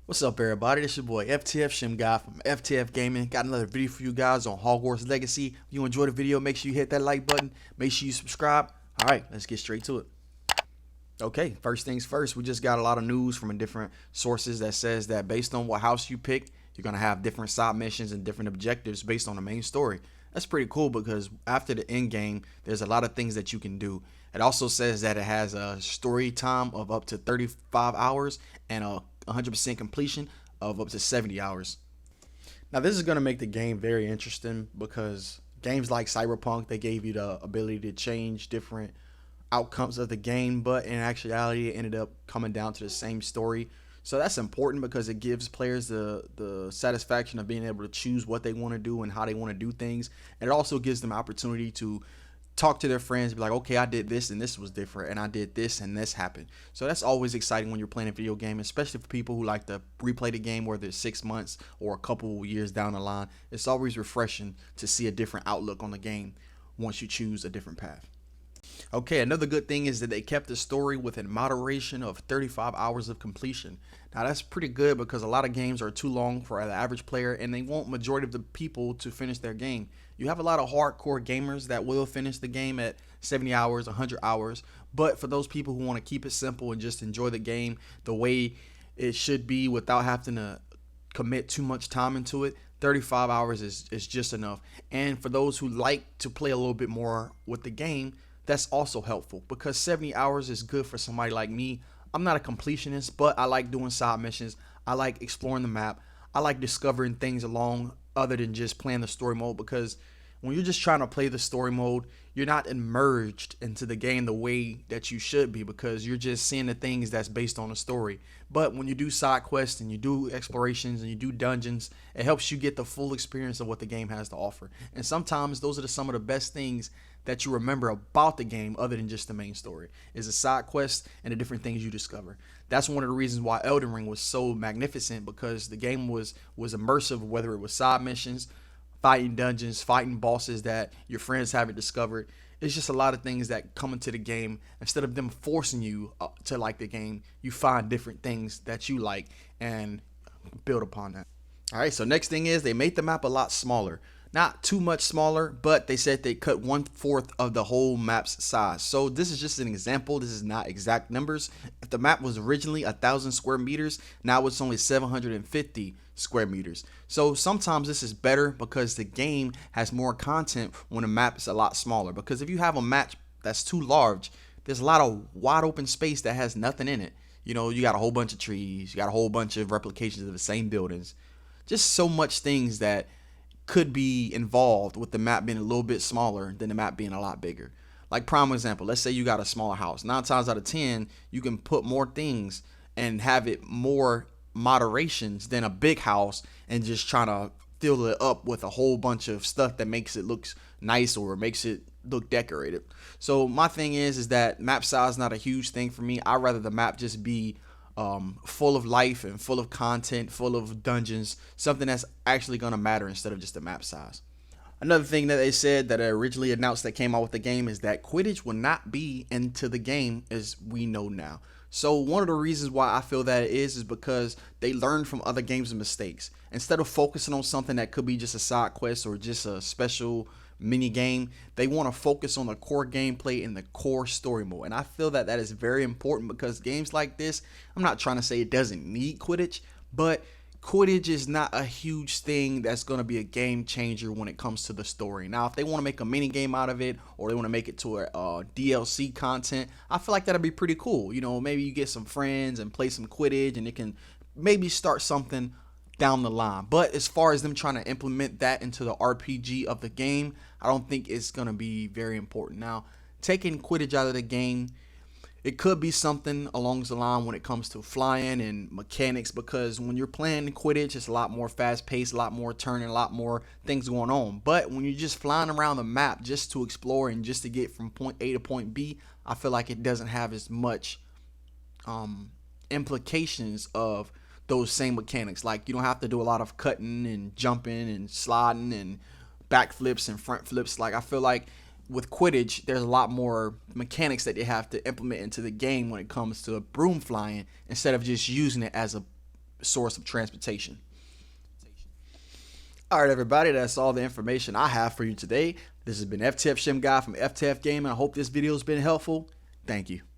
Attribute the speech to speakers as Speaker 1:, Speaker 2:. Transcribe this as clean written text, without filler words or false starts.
Speaker 1: What's up, everybody? This your boy FTF Shim Guy from FTF Gaming. Got another video for you guys on Hogwarts Legacy. If you enjoyed the video, make sure you hit that like button. Make sure you subscribe. All right, let's get straight to it. Okay, first things first, we just got a lot of news from different sources that says that based on what house you pick, you're going to have different side missions and different objectives based on the main story. That's pretty cool because after the end game, there's a lot of things that you can do. It also says that it has a story time of up to 35 hours and a 100% completion of up to 70 hours. Now, this is going to make the game very interesting because games like Cyberpunk, they gave you the ability to change different outcomes of the game, but in actuality, it ended up coming down to the same story. So that's important because it gives players the satisfaction of being able to choose what they want to do and how they want to do things. And it also gives them opportunity to talk to their friends, be like, okay, I did this and this was different, and I did this and this happened. So that's always exciting when you're playing a video game, especially for people who like to replay the game, whether it's 6 months or a couple years down the line. It's always refreshing to see a different outlook on the game once you choose a different path. Okay, another good thing is that they kept the story within moderation of 35 hours of completion. Now that's pretty good because a lot of games are too long for the average player and they want majority of the people to finish their game. You have a lot of hardcore gamers that will finish the game at 70 hours, 100 hours, but for those people who want to keep it simple and just enjoy the game the way it should be without having to commit too much time into it, 35 hours is just enough. And for those who like to play a little bit more with the game, that's also helpful because 70 hours is good for somebody like me. I'm not a completionist, but I like doing side missions. I like exploring the map. I like discovering things along other than just playing the story mode, because when you're just trying to play the story mode, you're not immersed into the game the way that you should be because you're just seeing the things that's based on the story. But when you do side quests and you do explorations and you do dungeons, it helps you get the full experience of what the game has to offer. And sometimes those are some of the best things that you remember about the game other than just the main story is the side quests and the different things you discover. That's one of the reasons why Elden Ring was so magnificent, because the game was immersive, whether it was side missions, fighting dungeons, fighting bosses that your friends haven't discovered. It's just a lot of things that come into the game. Instead of them forcing you to like the game, you find different things that you like and build upon that. All right, so next thing is they made the map a lot smaller. Not too much smaller, but they said they cut 1/4 of the whole map's size. So this is just an example. This is not exact numbers. If the map was originally 1,000 square meters, now it's only 750 square meters. So sometimes this is better because the game has more content when a map is a lot smaller. Because if you have a map that's too large, there's a lot of wide open space that has nothing in it. You know, you got a whole bunch of trees, you got a whole bunch of replications of the same buildings. Just so much things that could be involved with the map being a little bit smaller than the map being a lot bigger. Like prime example, let's say you got a smaller house. 9 times out of 10, you can put more things and have it more moderations than a big house and just trying to fill it up with a whole bunch of stuff that makes it look nice or makes it look decorated. So my thing is that map size is not a huge thing for me. I'd rather the map just be full of life and full of content, full of dungeons, something that's actually going to matter instead of just the map size. Another thing that they said that originally announced that came out with the game is that Quidditch will not be into the game as we know now. So one of the reasons why I feel that it is because they learned from other games' mistakes. Instead of focusing on something that could be just a side quest or just a special mini game, they want to focus on the core gameplay and the core story mode. And I feel that that is very important because games like this, I'm not trying to say it doesn't need Quidditch, but Quidditch is not a huge thing that's going to be a game changer when it comes to the story. Now, if they want to make a mini game out of it or they want to make it to a DLC content, I feel like that'd be pretty cool. You know, maybe you get some friends and play some Quidditch and it can maybe start something down the line. But as far as them trying to implement that into the RPG of the game, I don't think it's going to be very important. Now, taking Quidditch out of the game, it could be something along the line when it comes to flying and mechanics, because when you're playing Quidditch, it's a lot more fast paced, a lot more turning, a lot more things going on. But when you're just flying around the map just to explore and just to get from point A to point B, I feel like it doesn't have as much implications of those same mechanics. Like, you don't have to do a lot of cutting and jumping and sliding and backflips and front flips. Like, I feel like with Quidditch, there's a lot more mechanics that they have to implement into the game when it comes to broom flying, instead of just using it as a source of transportation. All right, everybody, that's all the information I have for you today. This has been FTF Shim Guy from FTF Gaming. I hope this video has been helpful. Thank you.